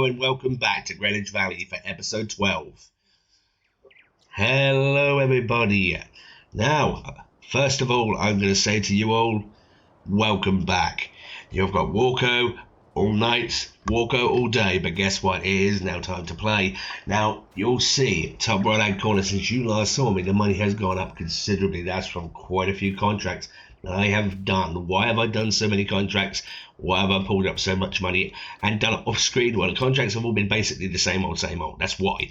hello and welcome back to Greenwich Valley for episode 12. Hello everybody. Now, first of all, I'm going to say to you all, welcome back. You've got Walko all night, Walko all day, but guess what? It is now time to play. Now, you'll see, top right hand corner, since you last saw me, the money has gone up considerably. That's from quite a few contracts I have done. Why have I done so many contracts? Why have I pulled up so much money and done it off screen? Well, the contracts have all been basically the same old. That's why.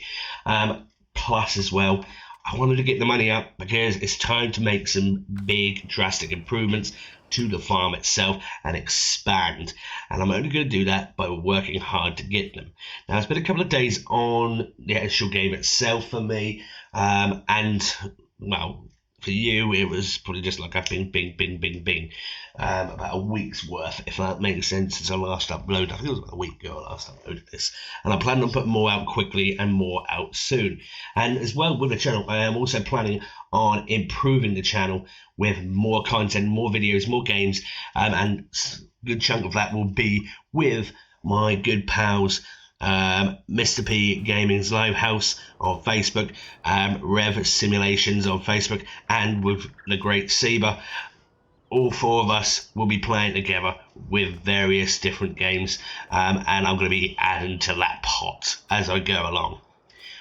Plus as well, I wanted to get the money up because it's time to make some big drastic improvements to the farm itself and expand. And I'm only going to do that by working hard to get them. Now, it's been a couple of days on the actual game itself for me. And, well, for you, it was probably just like a bing, about a week's worth, if that makes sense, since I last uploaded. I think it was about a week ago I last uploaded this. And I plan on putting more out quickly and more out soon. And as well with the channel, I am also planning on improving the channel with more content, more videos, more games, and a good chunk of that will be with my good pals, Mr. P Gaming's Live House on Facebook, Rev Simulations on Facebook, and with the great Seba. All four of us will be playing together with various different games, and I'm going to be adding to that pot as I go along.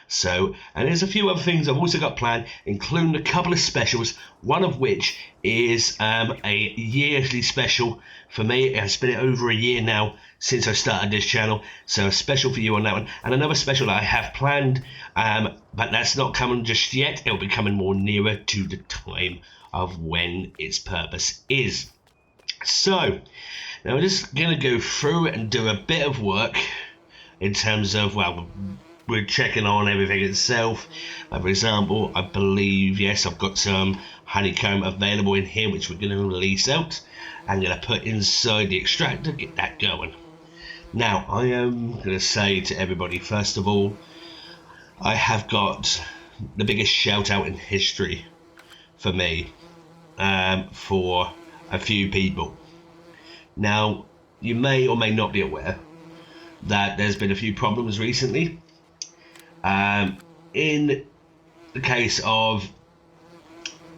So, and there's a few other things I've also got planned, including a couple of specials, one of which is a yearly special for me. It's been over a year now since I started this channel, so a special for you on that one, and another special that I have planned, but that's not coming just yet. It'll be coming more nearer to the time of when its purpose is. So, now we're just going to go through and do a bit of work in terms of, well, we're checking on everything itself. For example, I believe, yes, I've got some honeycomb available in here, which we're going to release out. I'm going to put inside the extractor, get that going. Now, I am going to say to everybody, first of all, I have got the biggest shout out in history for me, for a few people. Now, you may or may not be aware that there's been a few problems recently. In the case of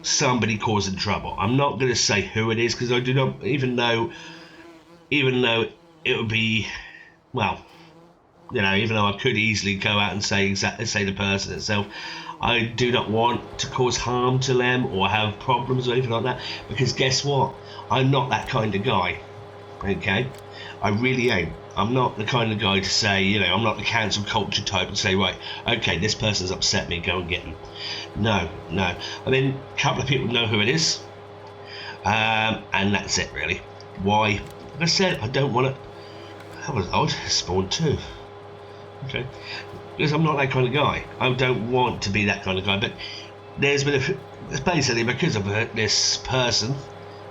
somebody causing trouble. I'm not going to say who it is because I do not even though it would be, well, you know, even though I could easily go out and say the person itself, I do not want to cause harm to them or have problems or anything like that, because guess what? I'm not that kind of guy. Okay, I really ain't. I'm not the kind of guy to say, you know, I'm not the cancel culture type and say, right, okay, this person's upset me, go and get them. No. I mean, a couple of people know who it is, and that's it really. Why? Like I said, I don't want to. That was odd. Spawn 2. Okay, because I'm not that kind of guy. I don't want to be that kind of guy. But there's been basically because of this person,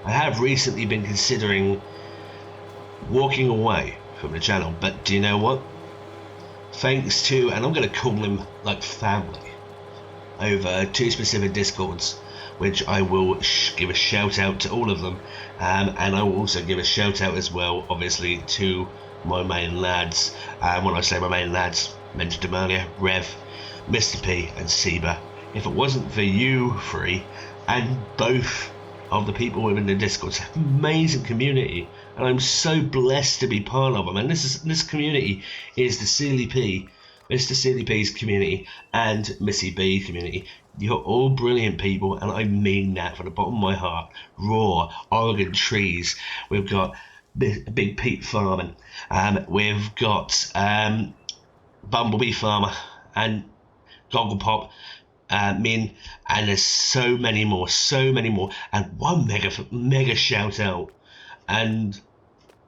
I have recently been considering walking away from the channel. But do you know what? Thanks to, and I'm going to call them like family, over two specific discords, which I will give a shout out to all of them, and I will also give a shout out as well, obviously, to my main lads. When I say my main lads, mentioned them earlier, Rev, Mr. P and Seba. If it wasn't for you three and both of the people within the Discord, it's an amazing community, and I'm so blessed to be part of them. And this community is the CLP, Mr. CLP's community and Missy B's community. You're all brilliant people, and I mean that from the bottom of my heart. Raw Oregon trees. We've got Big Pete farming. We've got Bumblebee farmer and Goggle Pop. Min, and there's so many more, and one mega shout out, and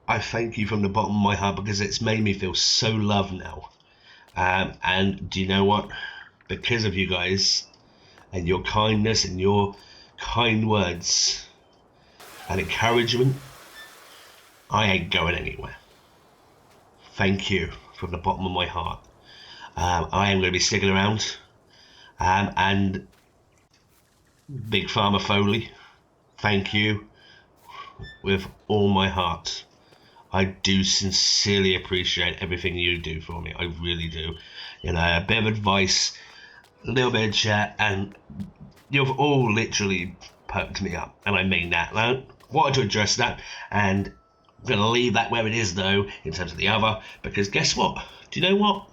I thank you from the bottom of my heart because it's made me feel so loved now. And do you know what? Because of you guys and your kindness and your kind words and encouragement, I ain't going anywhere. Thank you from the bottom of my heart. I am going to be sticking around. And Big Farmer Foley, thank you with all my heart. I do sincerely appreciate everything you do for me. I really do. You know, a bit of advice, a little bit of chat, and you've all literally perked me up, and I mean that. I wanted to address that, and I'm going to leave that where it is, though, in terms of the other, because guess what? Do you know what?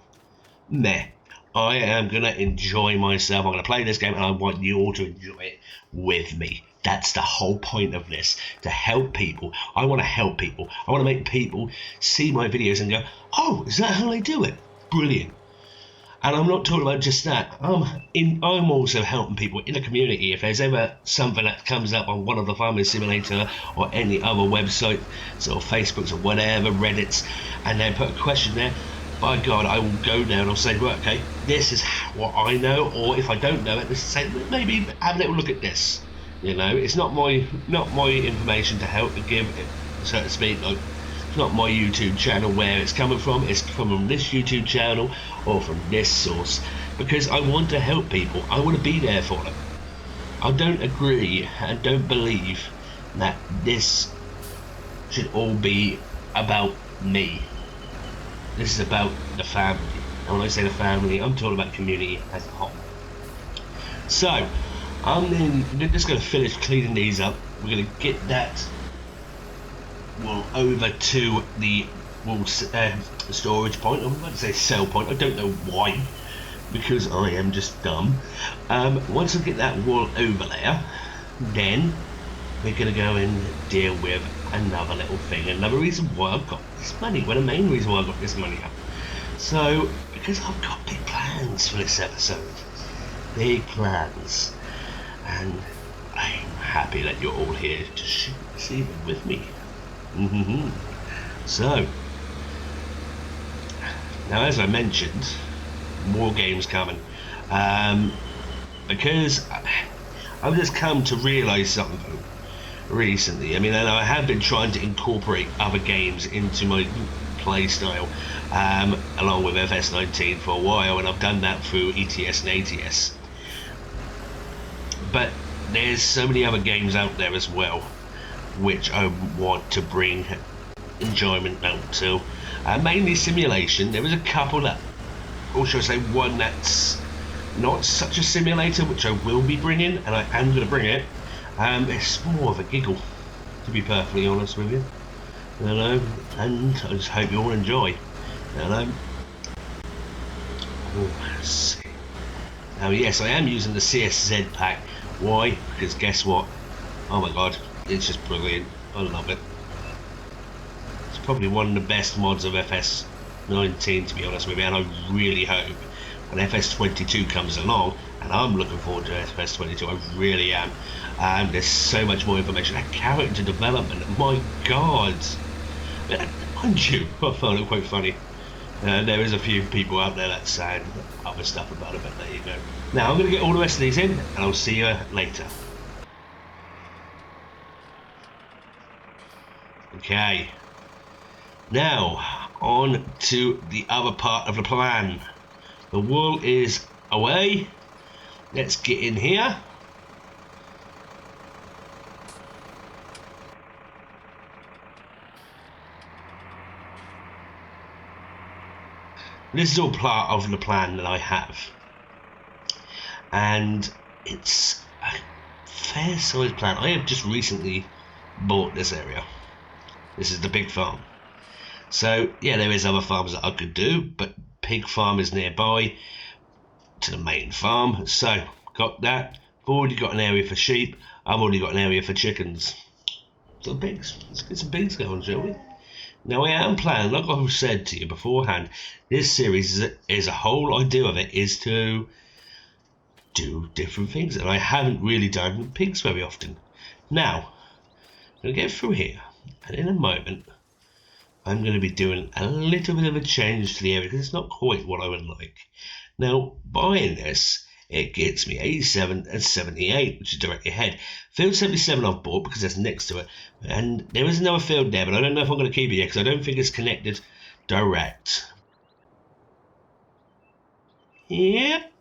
Meh. I am going to enjoy myself. I'm going to play this game, and I want you all to enjoy it with me. That's the whole point of this, to help people. I want to help people. I want to make people see my videos and go, oh, is that how they do it? Brilliant. And I'm not talking about just that. I'm also helping people in the community. If there's ever something that comes up on one of the Farming Simulator or any other website, so Facebooks or whatever, Reddits, and they put a question there, by God, I will go there and I'll say, right, okay, this is what I know, or if I don't know it, say, maybe have a little look at this. You know, it's not my information to help to give, so to speak. Like, it's not my YouTube channel where it's coming from. It's from this YouTube channel or from this source, because I want to help people. I want to be there for them. I don't agree and don't believe that this should all be about me. This is about the family. And when I say the family, I'm talking about community as a whole. So, I'm just going to finish cleaning these up. We're going to get that wool over to the wool storage point. I'm about to say sell point. I don't know why, because I am just dumb. Once I get that wool over there, then we're going to go and deal with another little thing. Another reason why I've got this money. Well, the main reason why I've got this money up. So, because I've got big plans for this episode. Big plans. And I'm happy that you're all here to see them with me. So, now as I mentioned, more games coming. Because I've just come to realise something recently. I mean, and I have been trying to incorporate other games into my play style, along with FS19 for a while, and I've done that through ETS and ATS. But there's so many other games out there as well, which I want to bring enjoyment out to. Mainly simulation. There is a couple that, or should I say one that's not such a simulator, which I will be bringing, and I am going to bring it. It's more of a giggle, to be perfectly honest with you. You know, and I just hope you all enjoy. You know. Let's see. Now, yes, I am using the CSZ pack. Why? Because guess what? Oh my God, it's just brilliant. I love it. It's probably one of the best mods of FS19, to be honest with you, and I really hope when FS22 comes along, and I'm looking forward to FS22, I really am. There's so much more information. That character development, my God. Mind you, I found it quite funny. There is a few people out there that saying other stuff about it, but there you go. Now I'm going to get all the rest of these in, and I'll see you later. Okay. Now, on to the other part of the plan. The wool is away. Let's get in here. This is all part of the plan that I have, and it's a fair sized plan. I have just recently bought this area. This is the big farm. So yeah, there is other farms that I could do, but pig farm is nearby to the main farm. So got that. I've already got an area for sheep. I've already got an area for chickens. So pigs. Let's get some pigs going, shall we? Now I am planning, like I've said to you beforehand, this series is a whole idea of it is to do different things, and I haven't really done pigs very often. Now, I'm going to get through here, and in a moment, I'm going to be doing a little bit of a change to the area, because it's not quite what I would like. Now, buying this, it gets me 87 and 78, which is directly ahead. Field 77 I've bought because that's next to it, and there is another field there, but I don't know if I'm going to keep it yet because I don't think it's connected direct. Yep,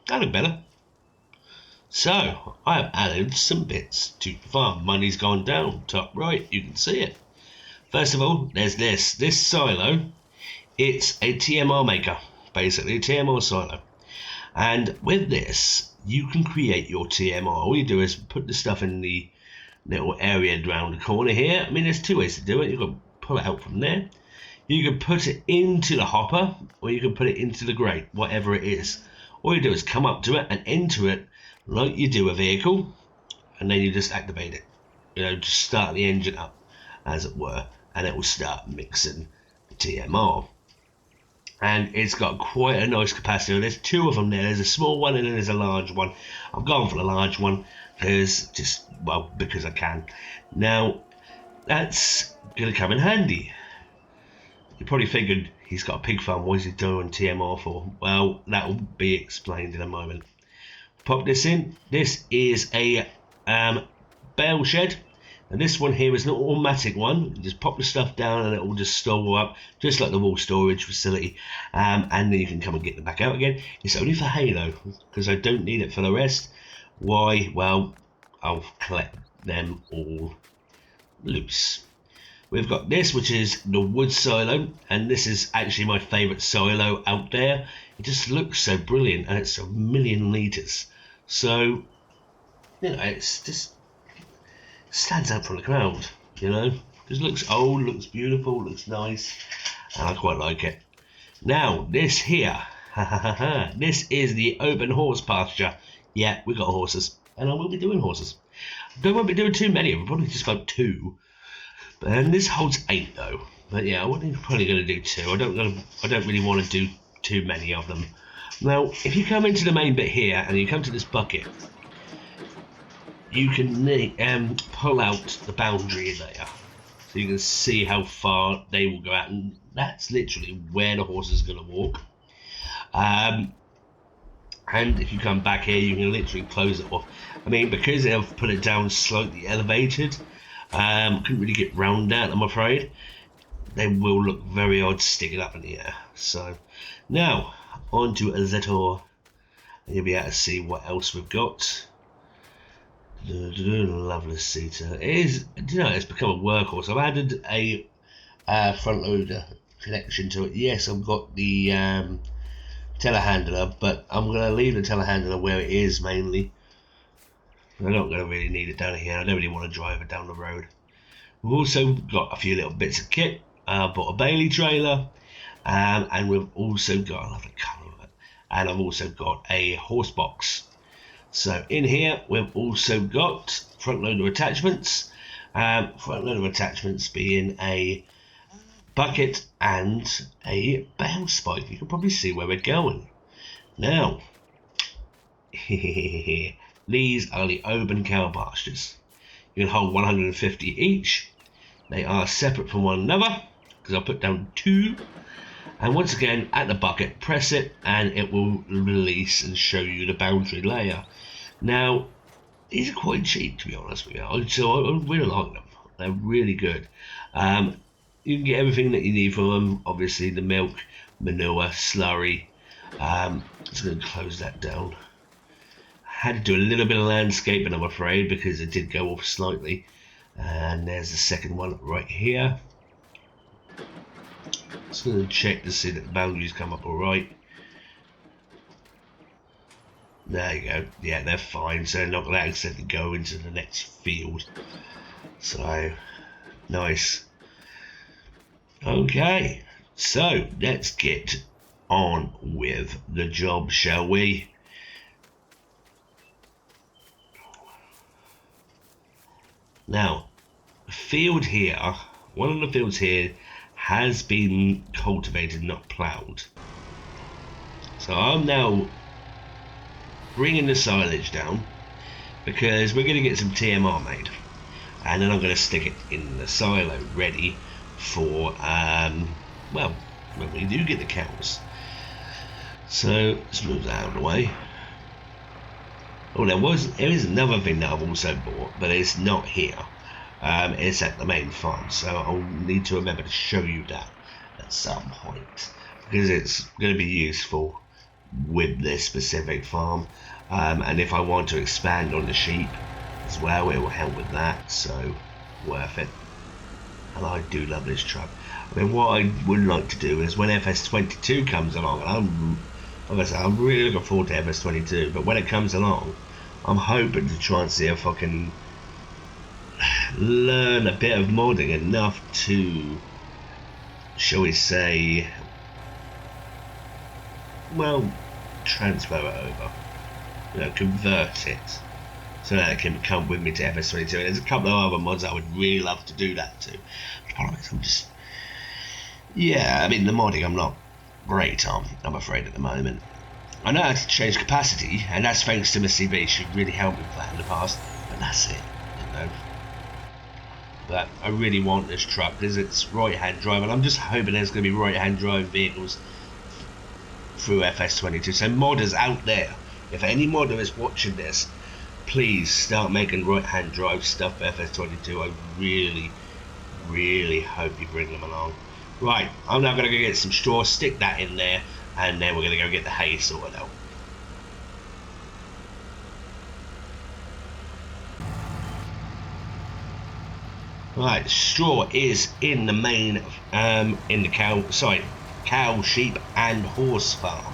that look better. So I have added some bits to the farm. Money's gone down top right, you can see it. First of all, there's this silo. It's a TMR maker, basically a TMR silo, and with this you can create your TMR. All you do is put the stuff in the little area around the corner here. I mean, there's two ways to do it. You can pull it out from there, you can put it into the hopper, or you can put it into the grate, whatever it is. All you do is come up to it and enter it like you do a vehicle, and then you just activate it, you know, just start the engine up, as it were, and it will start mixing the TMR. And it's got quite a nice capacitor. There's two of them there. There's a small one and then there's a large one. I've gone for the large one because I can. Now that's gonna come in handy. You probably figured he's got a pig farm. What is he doing TMR for? Well, that will be explained in a moment. Pop this in. This is a bale shed. And this one here is an automatic one. You just pop the stuff down and it will just store up, just like the wall storage facility. And then you can come and get them back out again. It's only for hay though, because I don't need it for the rest. Why? Well, I'll collect them all loose. We've got this, which is the wood silo, and this is actually my favourite silo out there. It just looks so brilliant, and it's 1,000,000 litres. So, you know, it's just stands out from the crowd, you know. Just looks old, looks beautiful, looks nice, and I quite like it. Now, this here, this is the open horse pasture. Yeah, we got horses, and I will be doing horses. I won't be doing too many of them, probably just about 2. And this holds 8 though. But yeah, I'm probably going to do 2. I don't really want to do too many of them. Now, if you come into the main bit here and you come to this bucket, you can pull out the boundary layer, so you can see how far they will go out, and that's literally where the horse is going to walk. And if you come back here, you can literally close it off. I mean, because they've put it down slightly elevated, couldn't really get round that, I'm afraid. They will look very odd sticking up in the air. So now onto a Zetor, and you'll be able to see what else we've got. Lovely seater. It is, you know, it's become a workhorse. I've added a front loader connection to it. Yes, I've got the telehandler, but I'm going to leave the telehandler where it is mainly. I'm not going to really need it down here. I don't really want to drive it down the road. We've also got a few little bits of kit. I bought a Bailey trailer, and we've also got, I love the colour of it, and I've also got a horse box. So in here we've also got front loader attachments. Front loader attachments being a bucket and a bale spike. You can probably see where we're going. Now, these are the open cow pastures. You can hold 150 each. They are separate from one another, because I'll put down 2. And once again, at the bucket, press it and it will release and show you the boundary layer. Now, these are quite cheap, to be honest with you, so I really like them. They're really good. You can get everything that you need from them. Obviously, the milk, manure, slurry. Just going to close that down. Had to do a little bit of landscaping, I'm afraid, because it did go off slightly. And there's the second one right here. Just going to check to see that the boundaries come up all right. There you go. Yeah, they're fine, so they're not going to accidentally go into the next field. So, nice. Okay, so let's get on with the job, shall we? Now, the field here, one of the fields here has been cultivated, not ploughed. So I'm now bringing the silage down because we're going to get some TMR made, and then I'm going to stick it in the silo ready for well, when we do get the cows. So let's move that out of the way. Oh, there is another thing that I've also bought, but it's not here. It's at the main farm, so I'll need to remember to show you that at some point, because it's going to be useful with this specific farm. And if I want to expand on the sheep as well, it will help with that, so worth it. and I do love this truck. I mean, what I would like to do is when FS22 comes along, and I'm really looking forward to FS22, but when it comes along, I'm hoping to try and see if I can learn a bit of modding enough to, shall we say, well, transfer it over, you know, convert it, so that it can come with me to FS22. And there's a couple of other mods I would really love to do that to. The problem is I'm just, yeah, I mean, the modding I'm not great on, I'm afraid, at the moment. I know how to change capacity, and that's thanks to Miss CB. She really helped me with that in the past, but that's it, you know. But I really want this truck because it's right-hand drive, and I'm just hoping there's going to be right-hand drive vehicles through FS22. So modders out there, if any modder is watching this, please start making right-hand drive stuff for FS22. I really, really hope you bring them along. Right, I'm now going to go get some straw, stick that in there, and then we're going to go get the hay sorted out. Right, straw is in the main, in the cow, sheep and horse farm.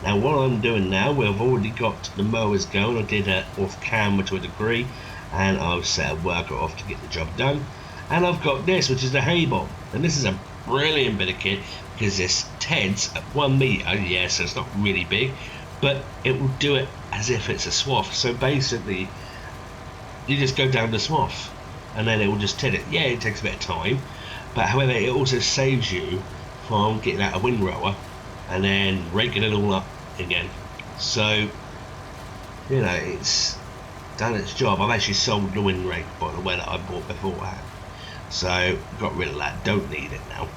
Now what I'm doing now, we've already got the mowers going. I did it off camera to a degree, and I've set a worker off to get the job done. And I've got this, which is the hay bomb, and this is a brilliant bit of kit because this TED's at 1 meter, yeah, so it's not really big, but it will do it as if it's a swath. So basically, you just go down the swath, and then it will just TED it. Yeah, it takes a bit of time, but however, it also saves you from getting out a windrower and then raking it all up again. So, you know, it's done its job. I've actually sold the wind rake, by the way, that I bought beforehand. So got rid of that, don't need it now.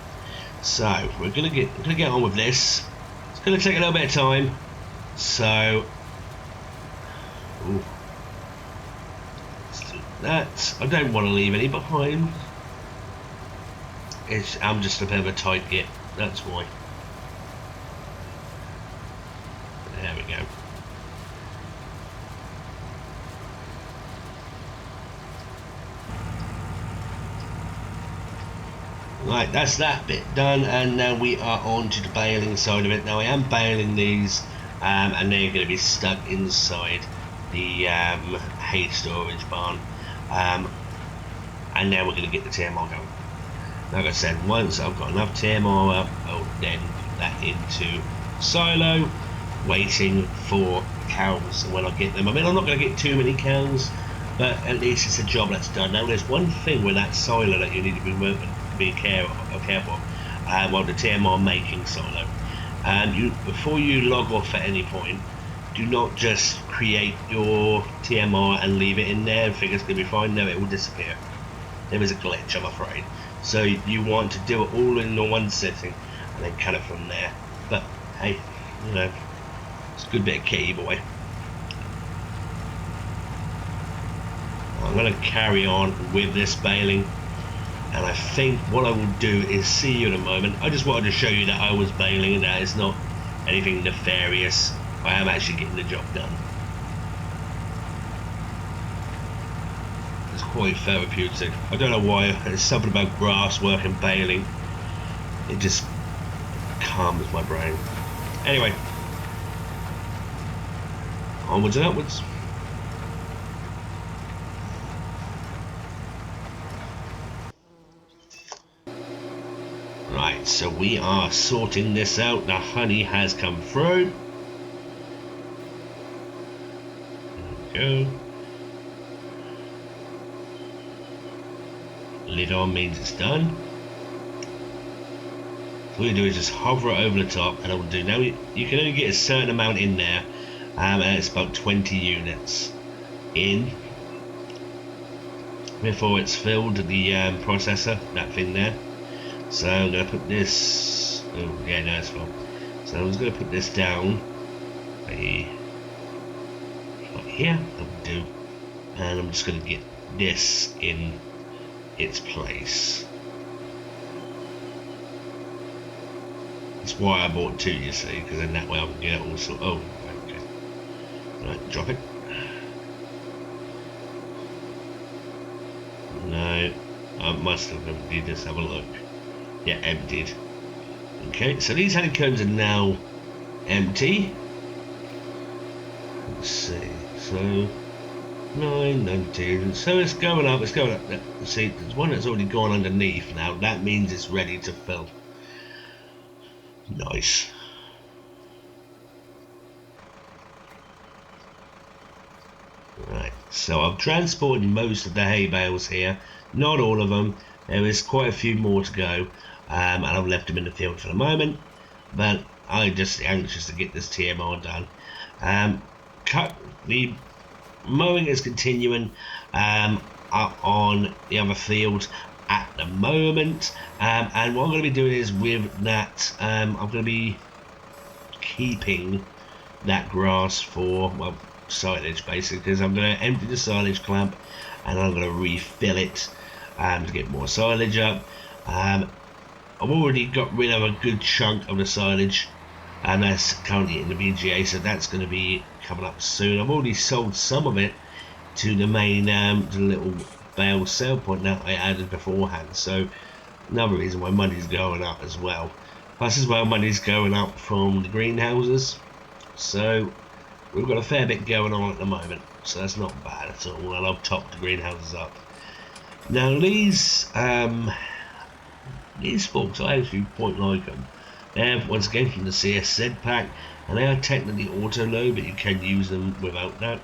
So we're gonna get on with this. It's gonna take a little bit of time. So let's do that. I don't want to leave any behind. I'm just a bit of a tight git, that's why. There we go. Right, that's that bit done, and now we are on to the baling side of it. Now I am baling these, and they're going to be stuck inside the hay storage barn, and now we're going to get the TMR going. Like I said, once I've got enough TMR up, I'll then put that into silo, waiting for cows. And when I get them, I mean, I'm not going to get too many cows, but at least it's a job that's done. Now there's one thing with that silo that you need to be careful while the TMR making silo. And before you log off at any point, do not just create your TMR and leave it in there and think it's going to be fine. No, it will disappear. There is a glitch, I'm afraid. So you want to do it all in the one sitting and then cut it from there. But hey, you know, it's a good bit of kit either way. I'm going to carry on with this baling, and I think what I will do is see you in a moment. I just wanted to show you that I was baling and that it's not anything nefarious. I am actually getting the job done. It's quite therapeutic. I don't know why, there's something about grass work and baling. It just calms my brain. Anyway, onwards and upwards. Right, so we are sorting this out. The honey has come through. There we go. Lid on means it's done. So all you do is just hover it over the top and it will do. Now you can only get a certain amount in there, and it's about 20 units in before it's filled, the processor, that thing there. So I'm going to put this, oh yeah, no, it's fine. So I'm just going to put this down right here, that will do. And I'm just going to get this in its place. That's why I bought two, you see, because then that way I can get it all sort. Oh, okay. Right, drop it. No, must have emptied. Let's have a look. Yeah, emptied. Okay, so these honeycombs are now empty. Let's see. So 9, 19. So it's going up. It's going up. See, there's one that's already gone underneath now. That means it's ready to fill. Nice. Right, so I've transported most of the hay bales here, not all of them. There is quite a few more to go, and I've left them in the field for the moment, but I'm just anxious to get this TMR done. The mowing is continuing up on the other field at the moment, and what I'm going to be doing is with that, I'm going to be keeping that grass for, well, silage basically, because I'm going to empty the silage clamp and I'm going to refill it to get more silage up. I've already got rid of a good chunk of the silage, and that's currently in the VGA, so that's going to be coming up soon. I've already sold some of it to the main to the little Bale sale point that I added beforehand, so another reason why money's going up as well. Plus as well, money's going up from the greenhouses, so we've got a fair bit going on at the moment, so that's not bad at all. And I've topped the greenhouses up. Now these forks, I actually quite like them. They're once again from the Zetor Pack, and they are technically auto-load, but you can use them without that.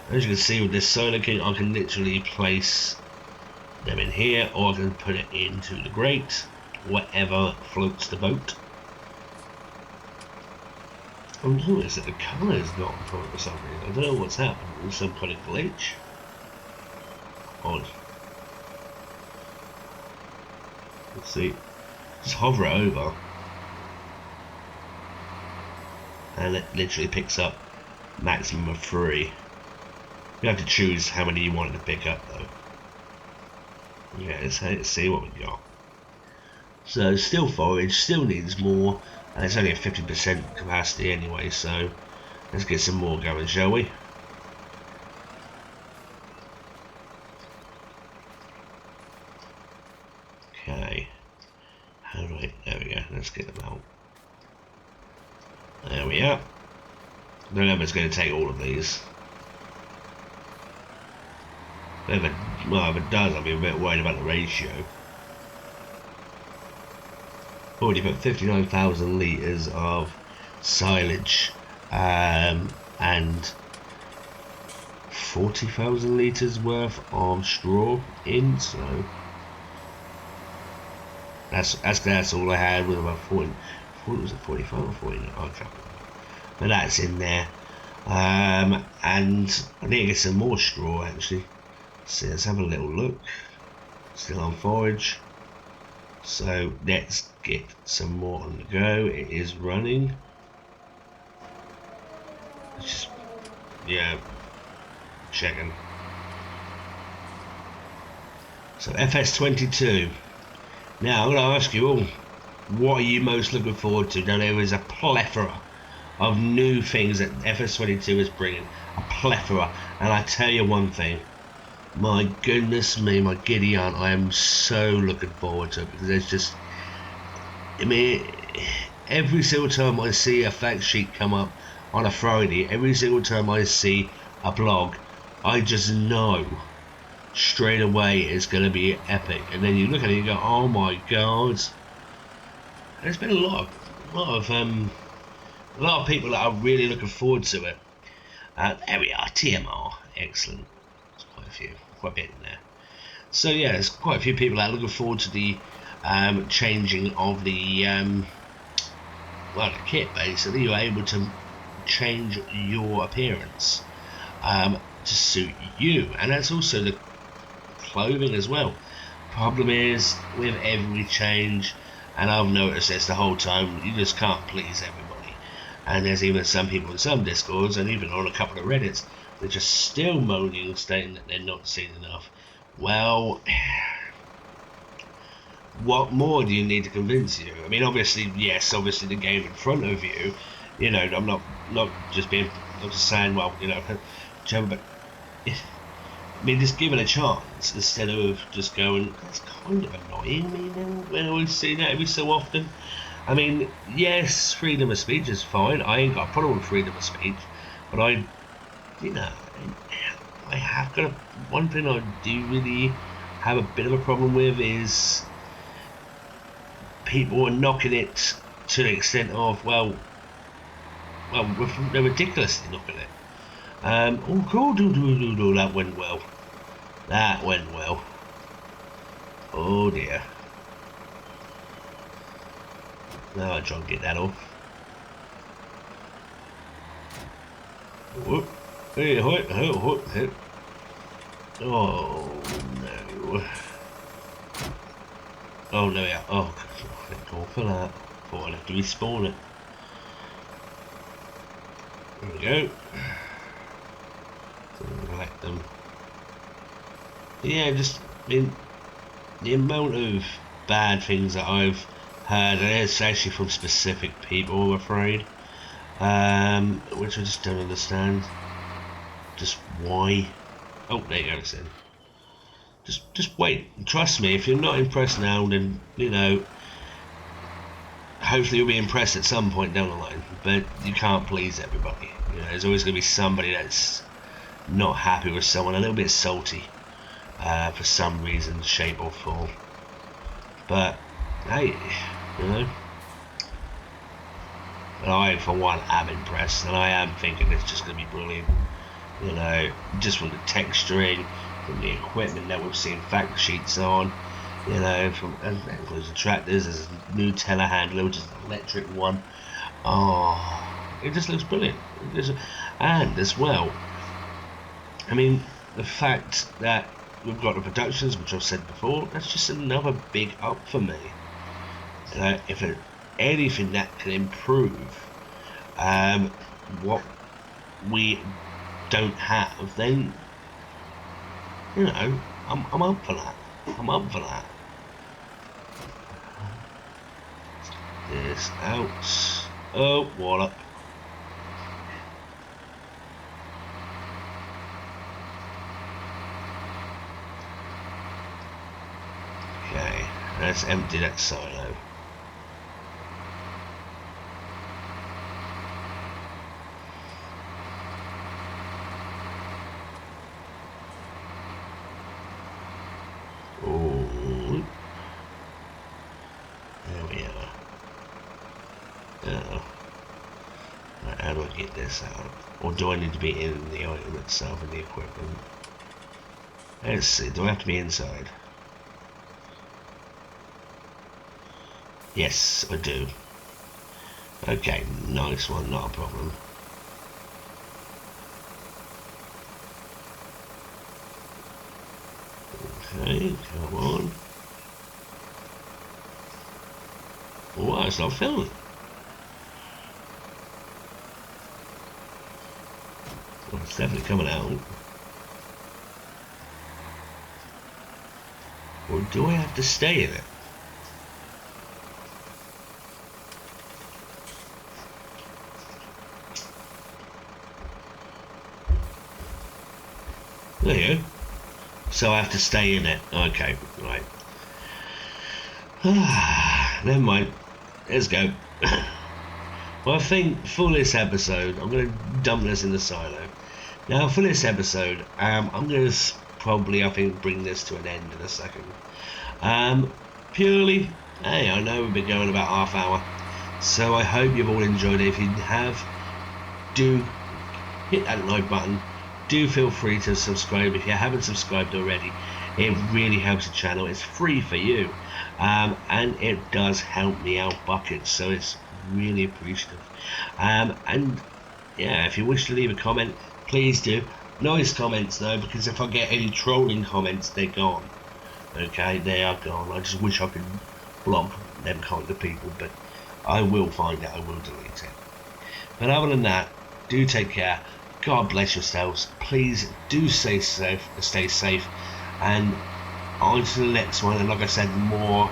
As you can see with this solar kit, I can literally place them in here, or I can put it into the grate, whatever floats the boat. I noticed that the colour is not on point for some reason. I don't know what's happened. There's some kind of glitch. Odd. Let's see. Just hover it over, and it literally picks up maximum of 3. You have to choose how many you want it to pick up though. Yeah, let's see what we got. So still forage, still needs more, and it's only a 50% capacity anyway, so let's get some more going, shall we? Okay. Alright, there we go, let's get them out. There we are. I don't know if it's going to take all of these. Well, if it does, I'll be a bit worried about the ratio. Already put 59,000 litres of silage and 40,000 litres worth of straw in, so that's all I had, with about 40, was it 45 or 40? I can't remember. But that's in there, and I need to get some more straw actually. So let's have a little look. Still on forage, so let's get some more on the go. It is running. Just, yeah, checking. So FS22. Now I'm going to ask you all, what are you most looking forward to? Now there is a plethora of new things that FS22 is bringing, a plethora, and I tell you one thing, my goodness me, my giddy aunt, I am so looking forward to it, because there's just, I mean, every single time I see a fact sheet come up on a Friday, every single time I see a blog, I just know straight away it's going to be epic. And then you look at it and you go, oh my god. There's been a lot of people that are really looking forward to it. There we are, TMR, excellent. There's quite a bit in there. So yeah, there's quite a few people that are looking forward to the changing of the well, the kit. Basically, you're able to change your appearance to suit you, and that's also the clothing as well. Problem is, with every change, and I've noticed this the whole time, you just can't please everybody. And there's even some people in some discords, and even on a couple of reddits, they're just still moaning, stating that they're not seen enough. Well, what more do you need to convince you? I mean, obviously, yes, obviously the game in front of you, you know, I'm not just saying, well, you know, but I mean, just give it a chance instead of just going. That's kind of annoying me now when I always see that every so often. I mean, yes, freedom of speech is fine. I ain't got a problem with freedom of speech, but I have got one thing I do really have a bit of a problem with is people are knocking it to the extent of they're ridiculously knocking it. Oh, cool, that went well. That went well. Oh dear. Now I try and get that off. Whoop. Hey, whoop. Oh no. Oh no, yeah. Oh, thank God for that. Thought I'd have to respawn it. There we go. Select them. Yeah, just the amount of bad things that I've heard, and it's actually from specific people, I'm afraid, which I just don't understand. Just why? Oh, there you go, it's in. Just wait. Trust me, if you're not impressed now, then hopefully you'll be impressed at some point down the line. But you can't please everybody. There's always going to be somebody that's not happy with someone, a little bit salty, for some reason, shape or form. But hey, I for one am impressed, and I am thinking it's just going to be brilliant. Just from the texturing, from the equipment that we've seen fact sheets on, and includes the tractors. There's a new telehandler, which is an electric one. Oh, it just looks brilliant. And as well, I mean, the fact that we've got the productions, which I've said before, that's just another big up for me. If anything that can improve what we don't have, then I'm up for that. I'm up for that. This out. Oh, wallop. Okay, let's empty that silo. Oh, there we are. Right, how do I get this out? Or do I need to be in the item itself, in the equipment? Let's see, do I have to be inside? Yes, I do. Okay, nice one, not a problem. Okay, come on. Oh, it's not filming. Well, it's definitely coming out. Or do I have to stay in it? There you go. So I have to stay in it. Okay, right. Never mind. Let's go. Well, I think for this episode, I'm going to dump this in the silo. Now, for this episode, I'm going to probably, I think, bring this to an end in a second. Purely, hey, I know we've been going about half hour, so I hope you've all enjoyed it. If you have, do hit that like button. Do feel free to subscribe if you haven't subscribed already. It really helps the channel. It's free for you, and it does help me out buckets, so it's really appreciative. And yeah, if you wish to leave a comment, please do. Nice comments though, because if I get any trolling comments, they're gone. Okay, they are gone. I just wish I could block them kind of people, but I will find it. I will delete it. But other than that, do take care. God bless yourselves. Please do stay safe, and on to the next one. And like I said, more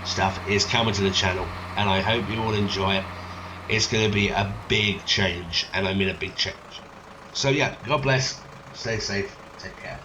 stuff is coming to the channel, and I hope you all enjoy it. It's going to be a big change, and I mean a big change. So yeah, God bless, stay safe, take care.